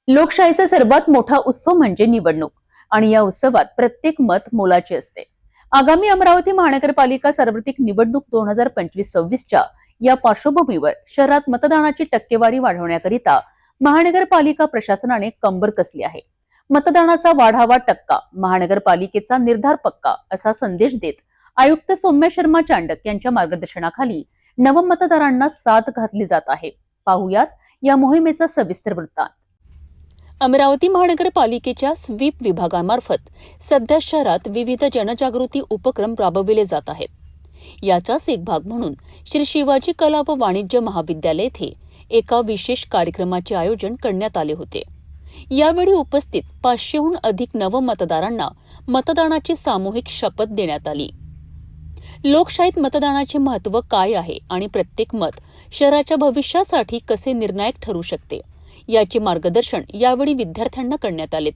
लोकशाहीचा सर्वात मोठा उत्सव म्हणजे निवडणूक आणि या उत्सवात प्रत्येक मत मोलाचे असते. आगामी अमरावती महानगरपालिका सार्वत्रिक निवडणूक 2025-26च्या या पार्श्वभूमीवर शहरात मतदानाची टक्केवारी वाढवण्याकरिता महानगरपालिका प्रशासनाने कंबर कसली आहे. मतदानाचा वाढावा टक्का, महानगरपालिकेचा निर्धार पक्का असा संदेश देत आयुक्त सौम्या शर्मा चांडक यांच्या मार्गदर्शनाखाली नवमतदारांना साथ घातली जात आहे. पाहुयात या मोहिमेचा सविस्तर वृत्तांत. अमरावती महानगरपालिकेच्या स्वीप विभागामार्फत सध्या शहरात विविध जनजागृती उपक्रम राबविले जात आहेत. याचाच एक भाग म्हणून श्री शिवाजी कला व वाणिज्य महाविद्यालय येथे एका विशेष कार्यक्रमाचे आयोजन करण्यात आले होते. यावेळी उपस्थित 500हून अधिक नवमतदारांना मतदानाची सामूहिक शपथ देण्यात आली. लोकशाहीत मतदानाचे महत्त्व काय आहे आणि प्रत्येक मत शहराच्या भविष्यासाठी कसे निर्णायक ठरू शकते याचे मार्गदर्शन यावेळी विद्यार्थ्यांना करण्यात आले.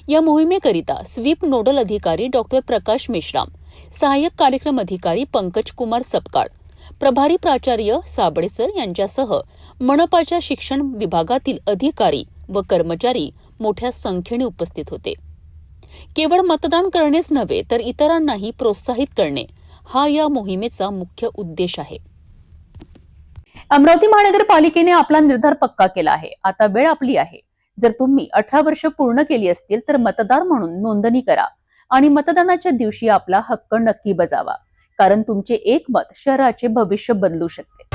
या मोहिमेकरिता स्वीप नोडल अधिकारी डॉक्टर प्रकाश मेश्राम, सहाय्यक कार्यक्रम अधिकारी पंकज कुमार सपकाळ, प्रभारी प्राचार्य साबळेसर यांच्यासह मनपाच्या शिक्षण विभागातील अधिकारी व कर्मचारी मोठ्या संख्येने उपस्थित होते. केवळ मतदान करणेच नव्हे तर इतरांनाही प्रोत्साहित करणे हा या मोहिमेचा मुख्य उद्देश आहे. अमरावती महानगरपालिकेने आपला निर्धार पक्का केला आहे. आता वेळ आपली आहे. जर तुम्ही 18 वर्ष पूर्ण केली असतील तर मतदार म्हणून नोंदणी करा आणि मतदानाच्या दिवशी आपला हक्क नक्की बजावा, कारण तुमचे एक मत शहराचे भविष्य बदलू शकते.